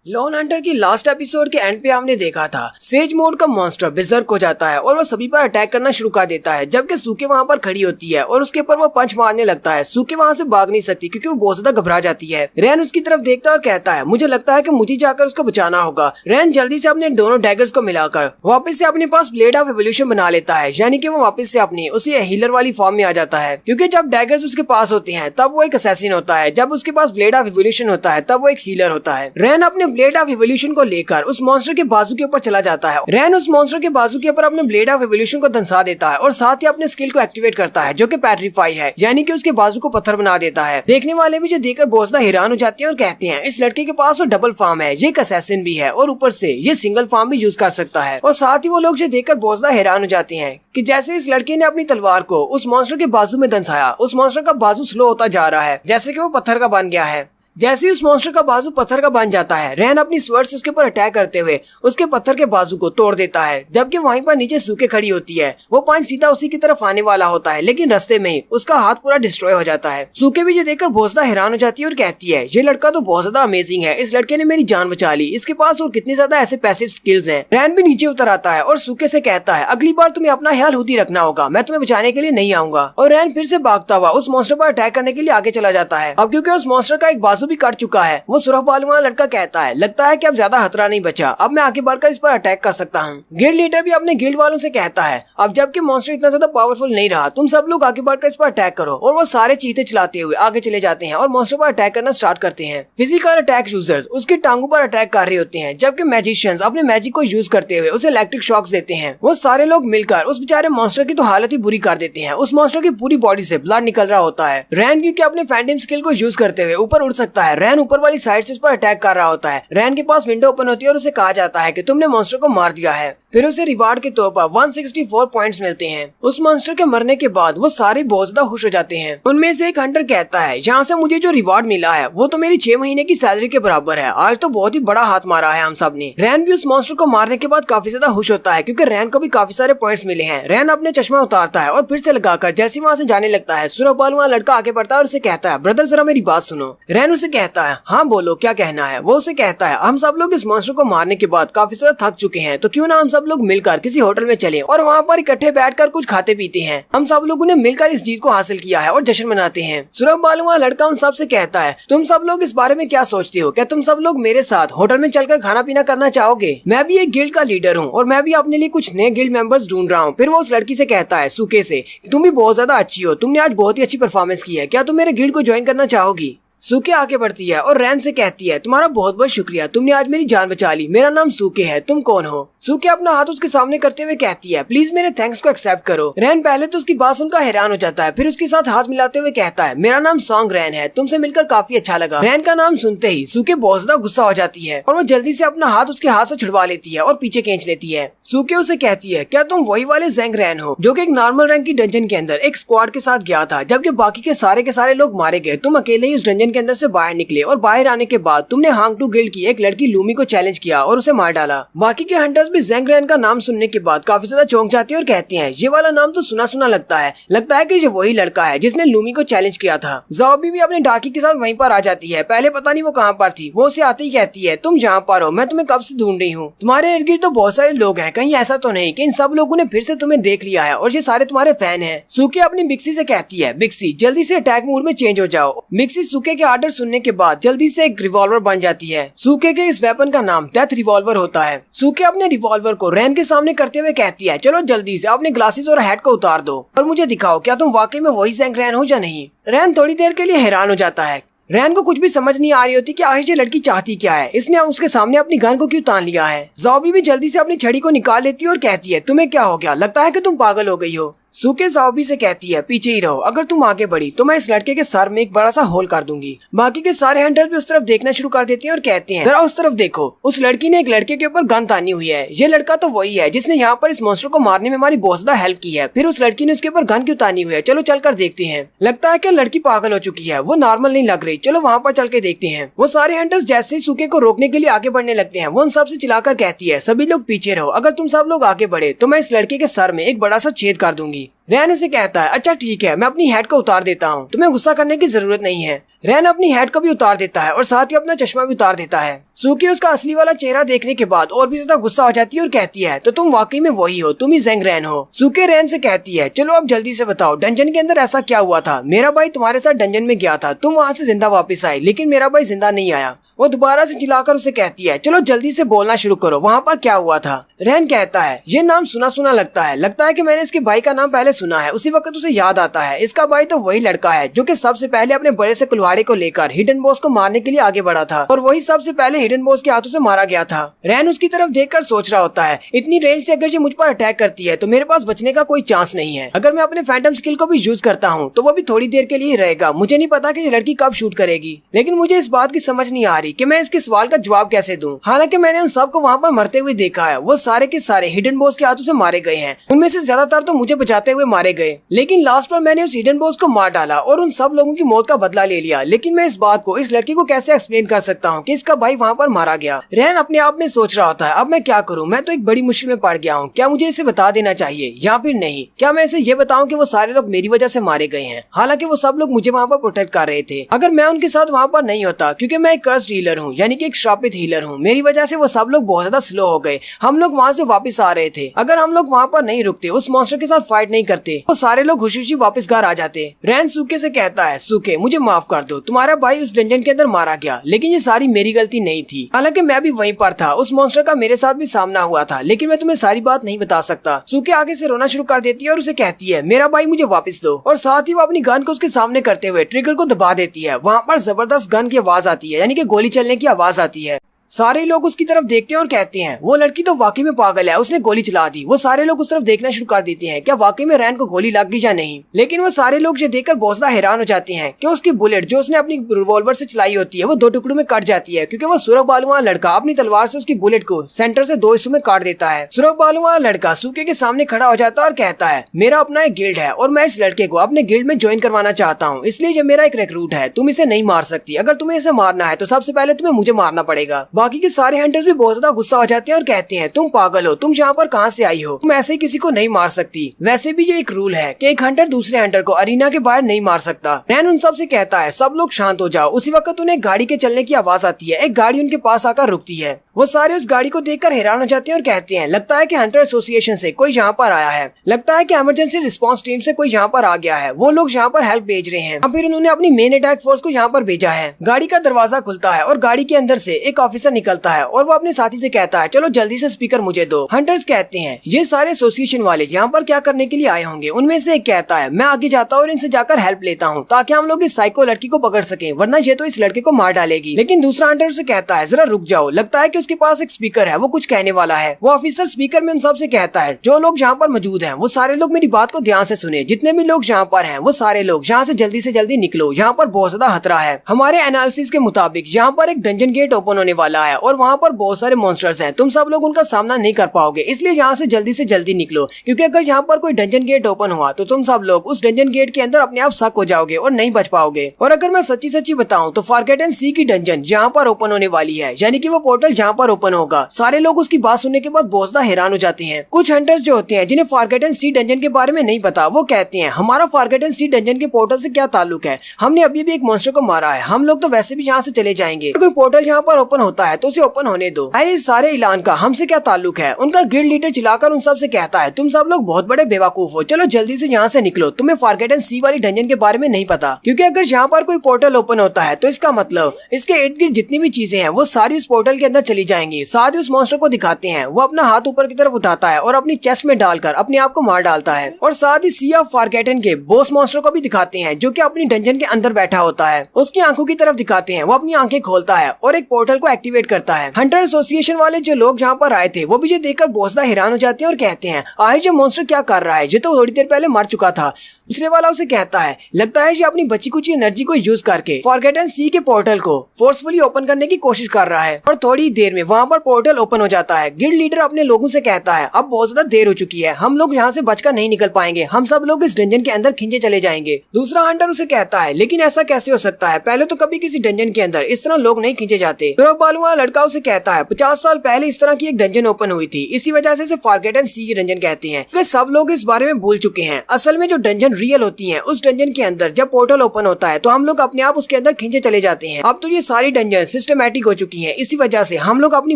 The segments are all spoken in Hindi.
लॉन हंटर की लास्ट एपिसोड के एंड पे हमने देखा था सेज मोड का मॉन्स्टर बिजर्क हो जाता है और वो सभी पर अटैक करना शुरू कर देता है, जबकि सूके वहाँ पर खड़ी होती है और उसके ऊपर वो पंच मारने लगता है। सूके वहाँ से भाग नहीं सकती क्योंकि वो बहुत ज्यादा घबरा जाती है। रैन उसकी तरफ देखता है और कहता है मुझे लगता है कि मुझे जाकर उसको बचाना होगा। रैन जल्दी से अपने दोनों डैगर्स को मिलाकर वापस से अपने पास ब्लेड ऑफ एवोल्यूशन बना लेता है, यानी कि वो वापस से अपनी उसी हीलर वाली फॉर्म में आ जाता है। क्योंकि जब डैगर्स उसके पास होते हैं तब वो एक असैसिन होता है, जब उसके पास ब्लेड ऑफ एवोल्यूशन होता है तब वो एक हीलर होता है। रैन अपने ब्लेड ऑफ एवोल्यूशन को लेकर उस मॉन्स्टर के बाजू के ऊपर चला जाता है। रैन उस मॉन्स्टर के बाजू के ऊपर अपने ब्लेड ऑफ एवोल्यूशन को धंसा देता है और साथ ही अपने स्किल को एक्टिवेट करता है जो कि पेट्रीफाई है, यानी कि उसके बाजू को पत्थर बना देता है। देखने वाले भी जो देखकर बहुत ज्यादा हैरान हो जाते हैं और कहते हैं इस लड़के के पास तो डबल फॉर्म है, ये एक असैसिन भी है और ऊपर से ये सिंगल फॉर्म भी यूज कर सकता है। और साथ ही वो लोग जो देखकर बहुत ज्यादा हैरान हो जाते हैं कि जैसे इस लड़के ने अपनी तलवार को उस मॉन्स्टर के बाजू में धंसाया, उस मॉन्स्टर का बाजू स्लो होता जा रहा है जैसे कि वो पत्थर का बन गया है। जैसे ही उस मॉन्स्टर का बाजू पत्थर का बन जाता है, रैन अपनी स्वर्ड से उसके ऊपर अटैक करते हुए उसके पत्थर के बाजू को तोड़ देता है, जबकि वहीं पर नीचे सूके खड़ी होती है। वो पंच सीधा उसी की तरफ आने वाला होता है, लेकिन रास्ते में ही उसका हाथ पूरा डिस्ट्रॉय हो जाता है। सूके भी ये देखकर बहुत ज्यादा हैरान हो जाती है और कहती है ये लड़का तो बहुत ज्यादा अमेजिंग है, इस लड़के ने मेरी जान बचा ली, इसके पास और कितनी ज्यादा ऐसे पैसिव स्किल्स हैं। रैन भी नीचे उतर आता है और सूके से कहता है अगली बार तुम्हें अपना ख्याल खुद ही रखना होगा, मैं तुम्हें बचाने के लिए नहीं आऊंगा। और रैन फिर से भागता हुआ उस मॉन्स्टर पर अटैक करने के लिए आगे चला जाता है। अब क्योंकि उस मॉन्स्टर का एक बाजू भी कट चुका है, वो सुरख बालू वाला लड़का कहता है लगता है कि अब ज्यादा खतरा नहीं बचा, अब मैं आगे बढ़कर इस पर अटैक कर सकता हूँ। गिल्ड लीडर भी अपने गिल्ड वालों से कहता है अब जबकि मॉन्स्टर इतना ज्यादा पावरफुल नहीं रहा, तुम सब लोग आगे बढ़कर इस पर अटैक करो। और वो सारे चीते चलाते हुए आगे चले जाते हैं और मॉन्स्टर पर अटैक करना स्टार्ट करते हैं। फिजिकल अटैक यूजर्स उसकी टांगों पर अटैक कर रहे होते हैं, जबकि मैजिशियंस अपने मैजिक को यूज करते हुए उसे इलेक्ट्रिक शॉक्स देते हैं। वो सारे लोग मिलकर उस बेचारे मॉन्स्टर की तो हालत ही बुरी कर देते हैं। उस मॉन्स्टर की पूरी बॉडी से ब्लड निकल रहा होता है। रैन क्योंकि अपने फैंटम स्किल को यूज करते हुए ऊपर उड़ सकता है, रैन ऊपर वाली साइड से उस पर अटैक कर रहा होता है। रैन के पास विंडो ओपन होती है और उसे कहा जाता है कि तुमने मॉन्स्टर को मार दिया है। फिर उसे रिवार्ड के तौर पर 164 पॉइंट्स मिलते हैं। उस मॉन्स्टर के मरने के बाद वो सारे बहुत ज्यादा खुश हो जाते हैं। उनमें से एक हंटर कहता है यहाँ से मुझे जो रिवार्ड मिला है वो तो मेरी 6 महीने की सैलरी के बराबर है, आज तो बहुत ही बड़ा हाथ मारा है हम सब ने। रैन भी उस मॉन्स्टर को मारने के बाद काफी ज्यादा खुश होता है क्योंकि रैन को भी काफी सारे पॉइंट्स मिले हैं। रैन अपने चश्मा उतारता है और फिर से लगाकर जैसे वहाँ से जाने लगता है, सुरख बालू वाला लड़का आगे बढ़ता है और उसे कहता है ब्रदर जरा मेरी बात सुनो। रैन उसे कहता है हाँ बोलो क्या कहना है। वो उसे कहता है हम सब लोग इस मॉन्स्टर को मारने के बाद काफी ज्यादा थक चुके हैं, तो क्यों ना हम सब लोग मिलकर किसी होटल में चले और वहाँ पर इकट्ठे बैठकर कुछ खाते पीते हैं। हम सब लोगों ने मिलकर इस जीत को हासिल किया है और जश्न मनाते हैं। सुरख बालू वाला लड़का उन सब से कहता है तुम सब लोग इस बारे में क्या सोचते हो, क्या तुम सब लोग मेरे साथ होटल में चलकर खाना पीना करना चाहोगे? मैं भी एक गिल्ड का लीडर हूँ और मैं भी अपने लिए कुछ नए गिल्ड मेंबर्स ढूंढ रहा हूँ। फिर वो उस लड़की से कहता है सूके से तुम भी बहुत ज्यादा अच्छी हो, तुमने आज बहुत ही अच्छी परफॉर्मेंस की है, क्या तुम मेरे गिल्ड को ज्वाइन करना चाहोगी? सूके आगे बढ़ती है और रैन से कहती है तुम्हारा बहुत बहुत शुक्रिया, तुमने आज मेरी जान बचा ली, मेरा नाम सूके है, तुम कौन हो? सूके अपना हाथ उसके सामने करते हुए कहती है प्लीज मेरे थैंक्स को एक्सेप्ट करो। रैन पहले तो उसकी बात सुनकर हैरान हो जाता है, फिर उसके साथ हाथ मिलाते हुए कहता है मेरा नाम सॉन्ग रैन है, तुमसे मिलकर काफी अच्छा लगा। रैन का नाम सुनते ही सूके बहुत ज्यादा गुस्सा हो जाती है और वो जल्दी से अपना हाथ उसके हाथ से छुड़वा लेती है और पीछे खींच लेती है। सूके उसे कहती है क्या तुम वही वाले ज़ेंग रैन हो जो कि एक नॉर्मल रैंक की डंजन के अंदर एक स्क्वाड के साथ गया था, जबकि बाकी के सारे लोग मारे गए, तुम अकेले ही उस डंजन के अंदर से बाहर निकले और बाहर आने के बाद तुमने हांग टू गिल्ड की एक लड़की लूमी को चैलेंज किया और उसे मार डाला। बाकी के हंटर्स भी ज़ेंग रैन का नाम सुनने के बाद काफी ज्यादा चौंक जाते हैं और कहते हैं ये वाला नाम तो सुना सुना लगता है कि ये वही लड़का है जिसने लूमी को चैलेंज किया था। ज़ॉम्बी भी अपने डाकी के साथ वहीं पर आ जाती है, पहले पता नहीं वो कहाँ पर थी। वो उसे आते ही कहती है तुम जहाँ पर हो मैं तुम्हें कब से ढूंढ रही हूँ, तुम्हारे इर्द गिर्द तो बहुत सारे लोग हैं, कहीं ऐसा तो नहीं कि इन सब लोगों ने फिर से तुम्हें देख लिया है और ये सारे तुम्हारे फैन हैं। सूके अपनी बिक्सी से कहती है बिक्सी जल्दी से अटैक मोड में चेंज हो जाओ। बिक्सी सूके के आर्डर सुनने के बाद जल्दी से एक रिवॉल्वर बन जाती है। सूके के इस वेपन का नाम डेथ रिवॉल्वर होता है। सूके अपने रिवॉल्वर को रैन के सामने करते हुए कहती है चलो जल्दी से अपने ग्लासेस और हैट को उतार दो और मुझे दिखाओ क्या तुम वाकई में वही ज़ेंग रैन हो या नहीं। रैन थोड़ी देर के लिए हैरान हो जाता है। रैन को कुछ भी समझ नहीं आ रही होती कि आखिर ये लड़की चाहती क्या है, इसने उसके सामने अपनी गन को क्यों तान लिया है। ज़ॉम्बी भी जल्दी से अपनी छड़ी को निकाल लेती है और कहती है तुम्हें क्या हो गया, लगता है कि तुम पागल हो गई हो। सूके ज़ॉम्बी से कहती है पीछे ही रहो, अगर तुम आगे बढ़ी तो मैं इस लड़के के सर में एक बड़ा सा होल कर दूंगी। बाकी के सारे हंटर्स भी उस तरफ देखना शुरू कर देते हैं और कहते हैं जरा उस तरफ देखो, उस लड़की ने एक लड़के के ऊपर गन तानी हुई है, ये लड़का तो वही है जिसने यहाँ पर इस मॉन्स्टर को मारने में हमारी बहुत ज्यादा हेल्प की है। फिर उस लड़की ने उसके ऊपर गन क्यों तानी हुई है, चलो चलकर देखते हैं। लगता है कि लड़की पागल हो चुकी है, वो नॉर्मल नहीं लग रही, चलो वहाँ पर चल के देखते हैं। वो सारे हंटर्स जैसे ही सूके को रोकने के लिए आगे बढ़ने लगते हैं, वो उन सबसे चिल्लाकर कहती है सभी लोग पीछे रहो, अगर तुम सब लोग आगे बढ़े तो मैं इस लड़के के सर में एक बड़ा सा छेद कर दूंगी। जाएगी। रैन उसे कहता है अच्छा ठीक है, मैं अपनी हैट को उतार देता हूँ, तुम्हें गुस्सा करने की जरूरत नहीं है। रैन अपनी हैट को भी उतार देता है और साथ ही अपना चश्मा भी उतार देता है। सूकी उसका असली वाला चेहरा देखने के बाद और भी ज्यादा गुस्सा हो जाती है और कहती है तो तुम वाकई में वही हो, तुम ही ज़ेंग रैन हो। सूकी रैन से कहती है चलो अब जल्दी से बताओ डंजन के अंदर ऐसा क्या हुआ था, मेरा भाई तुम्हारे साथ डंजन में गया था, तुम वहाँ से जिंदा वापस आए लेकिन मेरा भाई जिंदा नहीं आया। वो दोबारा से चिल्लाकर उसे कहती है चलो जल्दी से बोलना शुरू करो, वहाँ पर क्या हुआ था। रैन कहता है ये नाम सुना सुना लगता है कि मैंने इसके भाई का नाम पहले सुना है। उसी वक्त उसे याद आता है इसका भाई तो वही लड़का है जो कि सबसे पहले अपने बड़े से कुल्हाड़ी को लेकर हिडन बॉस को मारने के लिए आगे बढ़ा था और वही सबसे पहले हिडन बॉस के हाथों से मारा गया था। रैन उसकी तरफ देखकर सोच रहा होता है इतनी रेंज से अगर ये मुझ पर अटैक करती है तो मेरे पास बचने का कोई चांस नहीं है। अगर मैं अपने फैंटम स्किल को भी यूज करता हूँ तो वो भी थोड़ी देर के लिए रहेगा, मुझे नहीं पता कि ये लड़की कब शूट करेगी। लेकिन मुझे इस बात की समझ नहीं आ रही कि मैं इसके सवाल का जवाब कैसे दूं। हालांकि मैंने उन सबको वहाँ पर मरते हुए देखा है, वो सारे के सारे हिडन बॉस के हाथों से मारे गए हैं, उनमें से ज्यादातर तो मुझे बचाते हुए मारे गए। लेकिन लास्ट पर मैंने उस हिडन बॉस को मार डाला और उन सब लोगों की मौत का बदला ले लिया। लेकिन मैं इस बात को इस लड़की को कैसे एक्सप्लेन कर सकता हूँ कि इसका भाई वहाँ पर मारा गया। रैन अपने आप में सोच रहा होता है अब मैं क्या करूँ, मैं तो एक बड़ी मुश्किल में पड़ गया हूँ, क्या मुझे इसे बता देना चाहिए या फिर नहीं। क्या मैं इसे ये बताऊँ कि वो सारे लोग मेरी वजह से मारे गए हैं, हालांकि वो सब लोग मुझे वहाँ पर प्रोटेक्ट कर रहे थे। अगर मैं उनके साथ वहाँ पर नहीं होता, क्योंकि मैं एक कर्स्ड हीलर हूँ यानी कि एक श्रापित हीलर हूँ, मेरी वजह से वो सब लोग बहुत ज्यादा स्लो हो गए। हम लोग वहाँ से वापस आ रहे थे, अगर हम लोग वहाँ पर नहीं रुकते, उस मॉन्स्टर के साथ फाइट नहीं करते तो सारे लोग खुशी खुशी वापस घर आ जाते। रैन सूके से कहता है सूके मुझे माफ कर दो, तुम्हारा भाई उस डंजन के अंदर मारा गया लेकिन ये सारी मेरी गलती नहीं थी। हालांकि मैं भी वहीं पर था, उस मॉन्स्टर का मेरे साथ भी सामना हुआ था, लेकिन मैं तुम्हें सारी बात नहीं बता सकता। सूके आगे से रोना शुरू कर देती है और उसे कहती है मेरा भाई मुझे वापस दो, और साथ ही वो अपनी गन को उसके सामने करते हुए ट्रिगर को दबा देती है। वहाँ पर जबरदस्त गन की आवाज आती है यानी कि गोली चलने की आवाज आती है। सारे लोग उसकी तरफ देखते हैं और कहते हैं वो लड़की तो वाकई में पागल है, उसने गोली चला दी। वो सारे लोग उस तरफ देखना शुरू कर देते हैं क्या वाकई में रैन को गोली लग गई या नहीं। लेकिन वो सारे लोग ये देखकर बहुत ज्यादा हैरान हो जाते हैं कि उसकी बुलेट जो उसने अपनी रिवॉल्वर से चलाई होती है वो दो टुकड़ों में कट जाती है, क्योंकि वो सुरख बालू वाला लड़का अपनी तलवार से उसकी बुलेट को सेंटर से दो हिस्सों में काट देता है। सुरख बालू वाला लड़का सूखे के सामने खड़ा हो जाता है और कहता है मेरा अपना एक गिल्ड है और मैं इस लड़के को अपने गिल्ड में ज्वाइन करवाना चाहता हूँ, इसलिए ये मेरा एक रिक्रूट है, तुम इसे नहीं मार सकती। अगर तुम्हें इसे मारना है तो सबसे पहले तुम्हें मुझे मारना पड़ेगा। बाकी के सारे हंटर्स भी बहुत ज्यादा गुस्सा हो जाते हैं और कहते हैं तुम पागल हो, तुम यहाँ पर कहाँ से आई हो, तुम ऐसे ही किसी को नहीं मार सकती। वैसे भी ये एक रूल है कि एक हंटर दूसरे हंटर को अरीना के बाहर नहीं मार सकता। रैन उन सब से कहता है सब लोग शांत हो जाओ। उसी वक्त उन्हें गाड़ी के चलने की आवाज आती है, एक गाड़ी उनके पास आकर रुकती है। वो सारे उस गाड़ी को देखकर हैरान हो जाते हैं और कहते हैं लगता है कि हंटर एसोसिएशन से कोई यहाँ पर आया है, लगता है कि इमरजेंसी रिस्पांस टीम से कोई यहाँ पर आ गया है, वो लोग यहाँ पर हेल्प भेज रहे हैं। फिर उन्होंने अपनी मेन अटैक फोर्स को यहाँ पर भेजा है। गाड़ी का दरवाजा खुलता है और गाड़ी के अंदर से एक ऑफिसर निकलता है और वो अपने साथी से कहता है चलो जल्दी से स्पीकर मुझे दो। हंटर्स कहते हैं ये सारे एसोसिएशन वाले यहाँ पर क्या करने के लिए आए होंगे। उनमें से एक कहता है मैं आगे जाता हूँ और इनसे जाकर हेल्प लेता हूँ ताकि हम लोग इस साइको लड़की को पकड़ सकें, वरना ये तो इस लड़के को मार डालेगी। लेकिन दूसरा हंटर से कहता है जरा रुक जाओ, लगता है कि उसके पास एक स्पीकर है, वो कुछ कहने वाला है। वो ऑफिसर स्पीकर में उन सब से कहता है जो लोग यहाँ पर मौजूद हैं वो सारे लोग मेरी बात को ध्यान से सुने, जितने भी लोग यहाँ पर हैं वो सारे लोग यहाँ से जल्दी निकलो, यहाँ पर बहुत ज्यादा खतरा है। हमारे एनालिसिस के मुताबिक यहाँ पर एक डंजन गेट ओपन होने वाला है और वहाँ पर बहुत सारे मॉन्स्टर्स हैं, तुम सब लोग उनका सामना नहीं कर पाओगे, इसलिए यहाँ से जल्दी निकलो, क्योंकि अगर यहाँ पर कोई डंजन गेट ओपन हुआ तो तुम सब लोग उस डंजन गेट के अंदर अपने आप सक हो जाओगे और नहीं बच पाओगे। और अगर मैं सच्ची बताऊं तो फॉरगेटन सी की डंजन यहाँ पर ओपन होने वाली है, यानी कि वो पोर्टल जहाँ पर ओपन होगा। सारे लोग उसकी बात सुनने के बाद बहुत ज्यादा हैरान हो जाते हैं। कुछ हंटर्स जो होते हैं जिन्हें फॉरगेटन सी डंजन के बारे में नहीं पता, वो कहते हैं हमारा फॉरगेटन सी डंजन के पोर्टल से क्या ताल्लुक है, हमने अभी भी एक मॉन्स्टर को मारा है, हम लोग तो वैसे भी यहाँ से चले जाएंगे, कोई पोर्टल यहाँ पर ओपन होता है तो उसे ओपन होने दो। अरे इस सारे ऐलान का हमसे क्या ताल्लुक है। उनका गिल्ड लीडर चिल्लाकर उन सब से कहता है तुम सब लोग बहुत बड़े बेवकूफ हो, चलो जल्दी से यहाँ से निकलो, तुम्हें फॉरगेटन सी वाली डंजन के बारे में नहीं पता, क्योंकि अगर यहाँ पर कोई पोर्टल ओपन होता है तो इसका मतलब इसके इर्द गिर्द जितनी भी चीजें हैं वो सारी उस पोर्टल के अंदर चली जाएंगी। साथ ही उस मॉन्स्टर को दिखाते हैं, वो अपना हाथ ऊपर की तरफ उठाता है और अपनी चेस्ट में डालकर अपने आप को मार डालता है। और साथ ही सी ऑफ फॉरगेटन के बॉस मॉन्स्टर को भी दिखाते हैं जो कि अपनी डंजन के अंदर बैठा होता है। उसकी आंखों की तरफ दिखाते हैं, वो अपनी आंखें खोलता है और एक पोर्टल को एक्टिवेट करता है। हंटर एसोसिएशन वाले जो लोग जहाँ पर आए थे वो भी ये देखकर बहुत ज्यादा हैरान हो जाते हैं और कहते हैं आखिर ये मॉन्स्टर क्या कर रहा है, ये तो थोड़ी देर पहले मर चुका था। दूसरे वाला उसे कहता है लगता है ये अपनी बची कुछ एनर्जी को यूज करके फॉरगेटन सी के पोर्टल को फोर्सफुली ओपन करने की कोशिश कर रहा है। और थोड़ी देर देर में वहाँ पर पोर्टल ओपन हो जाता है। गिल्ड लीडर अपने लोगों से कहता है अब बहुत ज्यादा देर हो चुकी है, हम लोग यहाँ से बचकर नहीं निकल पाएंगे, हम सब लोग इस डंजन के अंदर खींचे चले जाएंगे। दूसरा हंटर उसे कहता है लेकिन ऐसा कैसे हो सकता है, पहले तो कभी किसी डंजन के अंदर इस तरह लोग नहीं खींचे जाते। बर्फ बालू वाला लड़का उसे कहता है 50 साल पहले इस तरह की एक डंजन ओपन हुई थी, इसी वजह से इसे फॉरगेटन सी की डंजन कहते हैं। वे सब लोग इस बारे में भूल चुके हैं। असल में जो डंजन रियल होती है, उस डंजन के अंदर जब पोर्टल ओपन होता है तो हम लोग अपने आप उसके अंदर खींचे चले जाते हैं। अब तो ये सारी डंजन सिस्टमैटिक हो चुकी है, इसी वजह से हम लोग अपनी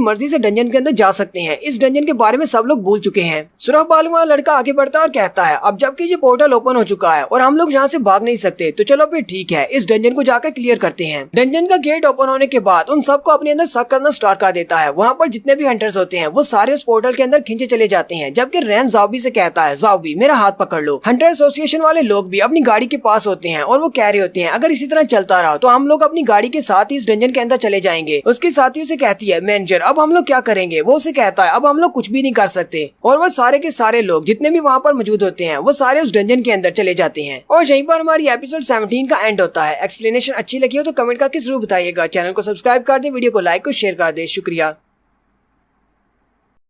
मर्जी से डंजन के अंदर जा सकते हैं। इस डंजन के बारे में सब लोग भूल चुके हैं। सुरख बालू वाला लड़का आगे बढ़ता है और कहता है अब जबकि ये पोर्टल ओपन हो चुका है और हम लोग यहाँ से भाग नहीं सकते तो चलो फिर ठीक है, इस डंजन को जाकर क्लियर करते हैं। डंजन का गेट ओपन होने के बाद उन सबको अपने अंदर शक करना स्टार्ट कर देता है। वहाँ पर जितने भी हंटर्स होते हैं वो सारे उस पोर्टल के अंदर खींचे चले जाते हैं, जबकि रैन ज़ॉम्बी से कहता है ज़ॉम्बी मेरा हाथ पकड़ लो। हंटर एसोसिएशन वाले लोग भी अपनी गाड़ी के पास होते हैं और वो कह रहे होते हैं अगर इसी तरह चलता रहा तो हम लोग अपनी गाड़ी के साथ ही इस डंजन के अंदर चले जाएंगे। उसके साथी उसे कहती है मैनेजर अब हम लोग क्या करेंगे। वो उसे कहता है अब हम लोग कुछ भी नहीं कर सकते, और वो सारे के सारे लोग जितने भी वहाँ पर मौजूद होते हैं वो सारे उस डंजन के अंदर चले जाते हैं। और यहीं पर हमारी एपिसोड 17 का एंड होता है। एक्सप्लेनेशन अच्छी लगी हो तो कमेंट करके जरूर बताइएगा। चैनल को सब्सक्राइब कर दे, वीडियो को लाइक और शेयर कर दे। शुक्रिया।